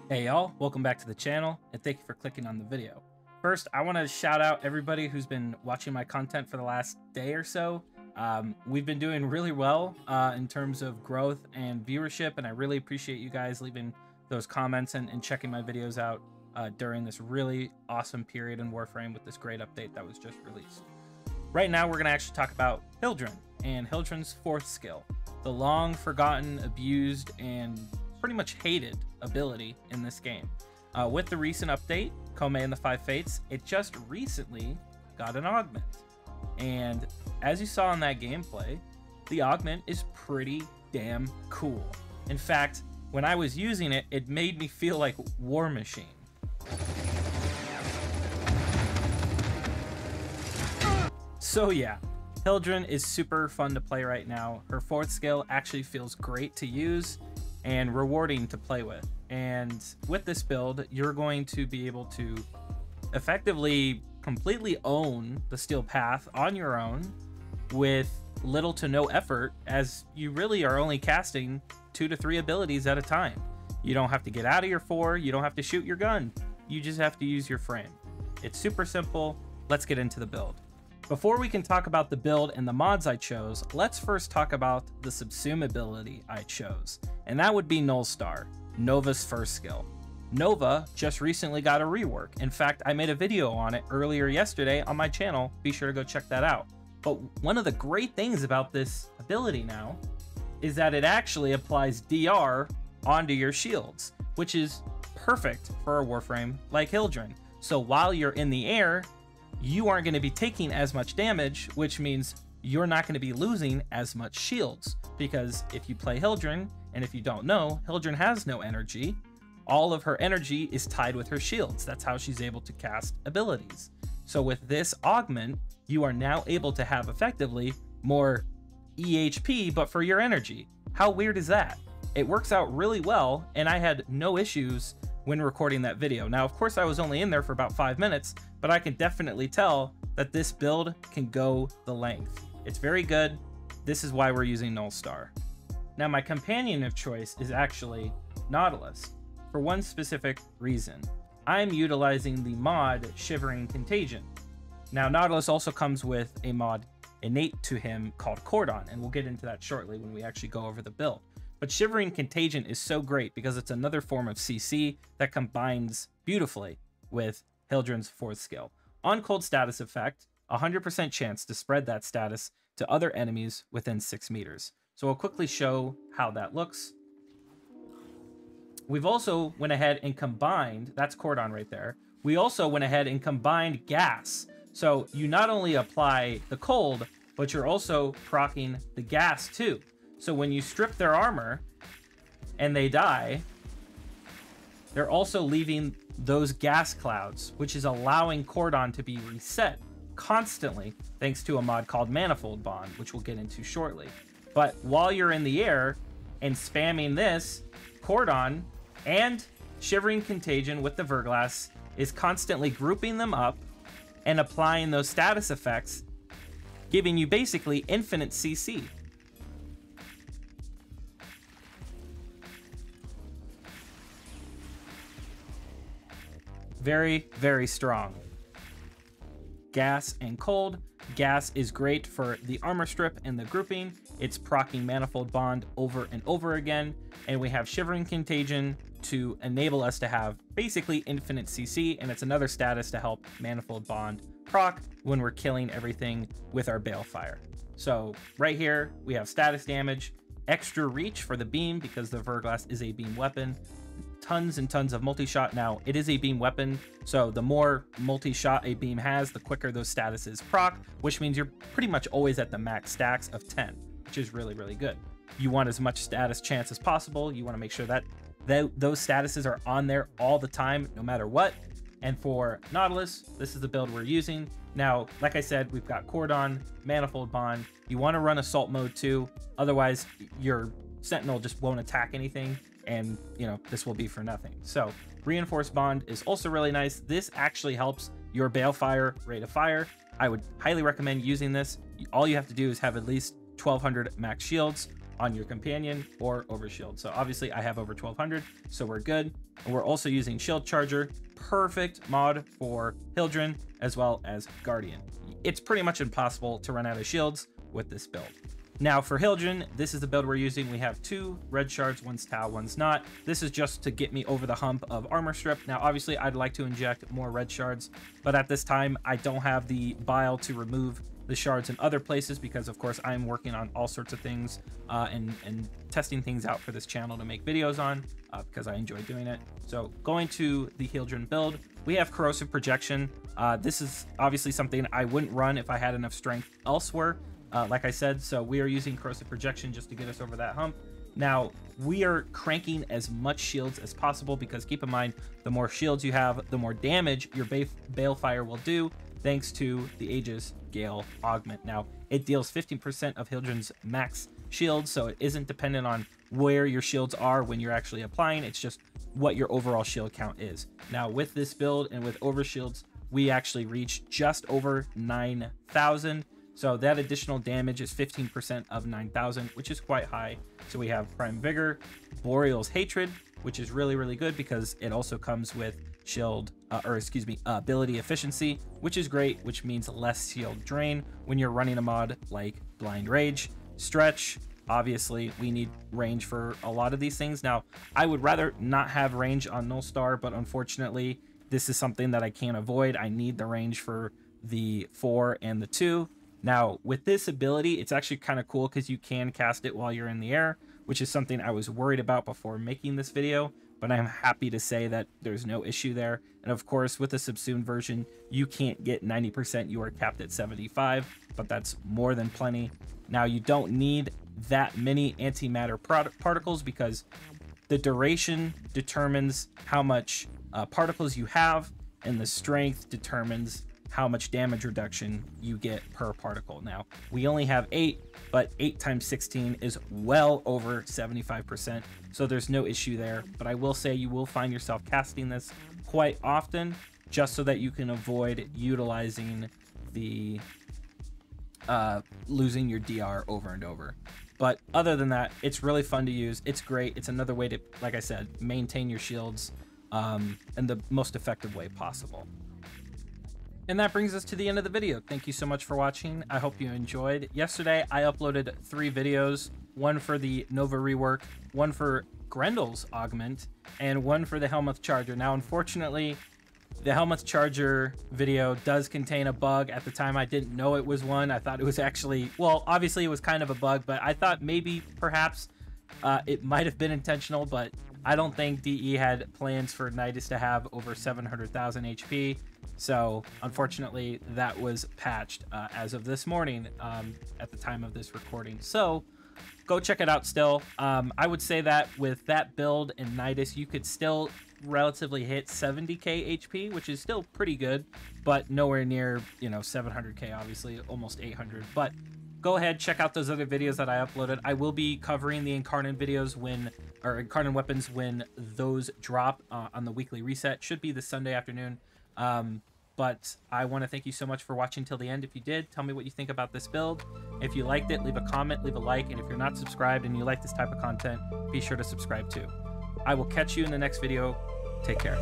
Hey y'all, welcome back to the channel and thank you for clicking on the video. First, I want to shout out everybody who's been watching my content for the last day or so. We've been doing really well in terms of growth and viewership, and I really appreciate you guys leaving those comments and checking my videos out during this really awesome period in Warframe with this great update that was just released. Right now, we're going to actually talk about Hildryn and Hildryn's fourth skill, the long forgotten, abused, and pretty much hated ability in this game. With the recent update, Kome and the Five Fates, it just recently got an augment. And as you saw in that gameplay, the augment is pretty damn cool. In fact, when I was using it, it made me feel like War Machine. So yeah, Hildryn is super fun to play right now. Her fourth skill actually feels great to use and rewarding to play with. And with this build, you're going to be able to effectively completely own the Steel Path on your own with little to no effort, as you really are only casting 2 to 3 abilities at a time. You don't have to get out of your 4, you don't have to shoot your gun, you just have to use your frame. It's super simple. Let's get into the build. Before we can talk about the build and the mods I chose, let's first talk about the subsume ability I chose, and that would be Nullstar, Nova's first skill. Nova just recently got a rework. In fact, I made a video on it earlier yesterday on my channel. Be sure to go check that out. But one of the great things about this ability now is that it actually applies DR onto your shields, which is perfect for a Warframe like Hildryn. So while you're in the air, you aren't going to be taking as much damage, which means you're not going to be losing as much shields. Because if you play Hildryn, and if you don't know, Hildryn has no energy. All of her energy is tied with her shields. That's how she's able to cast abilities. So with this augment, you are now able to have effectively more EHP, but for your energy. How weird is that? It works out really well, and I had no issues when recording that video. Now, of course, I was only in there for about 5 minutes, but I can definitely tell that this build can go the length. It's very good. This is why we're using Nullstar. Now, my companion of choice is actually Nautilus, for one specific reason. I'm utilizing the mod Shivering Contagion. Now, Nautilus also comes with a mod innate to him called Cordon, and we'll get into that shortly when we actually go over the build. But Shivering Contagion is so great because it's another form of CC that combines beautifully with Hildryn's fourth skill. On cold status effect, 100% chance to spread that status to other enemies within 6 meters. So I'll quickly show how that looks. We've also went ahead and combined, that's Cordon right there. We also went ahead and combined gas. So you not only apply the cold, but you're also proccing the gas too. So when you strip their armor and they die, they're also leaving those gas clouds, which is allowing Cordon to be reset constantly thanks to a mod called Manifold Bond, which we'll get into shortly. But while you're in the air and spamming this, Cordon and Shivering Contagion with the Verglass is constantly grouping them up and applying those status effects, giving you basically infinite CC. Very, very strong. Gas and cold. Gas is great for the armor strip and the grouping. It's proccing Manifold Bond over and over again. And we have Shivering Contagion to enable us to have basically infinite CC, and it's another status to help Manifold Bond proc when we're killing everything with our Balefire. So right here, we have status damage, extra reach for the beam because the Verglass is a beam weapon, tons and tons of multi-shot. Now, it is a beam weapon, so the more multi-shot a beam has, the quicker those statuses proc, which means you're pretty much always at the max stacks of 10, which is really, really good. You want as much status chance as possible. You want to make sure that those statuses are on there all the time, no matter what. And for Nautilus, this is the build we're using. Now, like I said, we've got Cordon, Manifold Bond. You want to run Assault Mode too, otherwise your Sentinel just won't attack anything, and this will be for nothing. So Reinforced Bond is also really nice. This actually helps your Balefire rate of fire. I would highly recommend using this. All you have to do is have at least 1200 max shields, on your companion or overshield. So obviously I have over 1200, so we're good. And we're also using Shield Charger, perfect mod for Hildryn as well as Guardian. It's pretty much impossible to run out of shields with this build. Now for Hildryn, this is the build we're using. We have 2 red shards, one's Tau, one's not. This is just to get me over the hump of armor strip. Now obviously I'd like to inject more red shards, but at this time I don't have the bile to remove the shards in other places because of course I'm working on all sorts of things and testing things out for this channel to make videos on because I enjoy doing it. So going to the Hildryn build, we have Corrosive Projection. This is obviously something I wouldn't run if I had enough strength elsewhere. Like I said, so we are using Corrosive Projection just to get us over that hump. Now, we are cranking as much shields as possible because keep in mind, the more shields you have, the more damage your Balefire will do, thanks to the Aegis Gale Augment. Now, it deals 15% of Hildryn's max shields, so it isn't dependent on where your shields are when you're actually applying. It's just what your overall shield count is. Now, with this build and with overshields, we actually reach just over 9,000. So that additional damage is 15% of 9,000, which is quite high. So we have Prime Vigor, Boreal's Hatred, which is really, really good because it also comes with shield, ability efficiency, which is great, which means less shield drain when you're running a mod like Blind Rage. Stretch, obviously we need range for a lot of these things. Now, I would rather not have range on Null Star, but unfortunately, this is something that I can't avoid. I need the range for the 4 and the 2. Now, with this ability, it's actually kind of cool because you can cast it while you're in the air, which is something I was worried about before making this video, but I'm happy to say that there's no issue there. And of course, with the subsumed version, you can't get 90%, you are capped at 75, but that's more than plenty. Now, you don't need that many antimatter particles because the duration determines how much particles you have, and the strength determines how much damage reduction you get per particle. Now, we only have 8, but 8 times 16 is well over 75%, so there's no issue there. But I will say you will find yourself casting this quite often just so that you can avoid utilizing the losing your DR over and over. But other than that, it's really fun to use. It's great. It's another way to, like I said, maintain your shields in the most effective way possible. And that brings us to the end of the video. Thank you so much for watching. I hope you enjoyed. Yesterday, I uploaded 3 videos, one for the Nova rework, one for Grendel's augment, and one for the Helmuth Charger. Now, unfortunately, the Helmuth Charger video does contain a bug. At the time, I didn't know it was one. I thought it was actually, well, obviously it was kind of a bug, but I thought maybe perhaps it might have been intentional, but I don't think DE had plans for Nidus to have over 700,000 HP. So unfortunately, that was patched as of this morning at the time of this recording. So go check it out still. I would say that with that build and Nidus, you could still relatively hit 70k HP, which is still pretty good, but nowhere near, 700k, obviously, almost 800. But go ahead, check out those other videos that I uploaded. I will be covering the Incarnate videos or Incarnate weapons when those drop on the weekly reset. Should be this Sunday afternoon. But I want to thank you so much for watching till the end. If you did, tell me what you think about this build. If you liked it, leave a comment, leave a like, and if you're not subscribed and you like this type of content, be sure to subscribe too. I will catch you in the next video. Take care.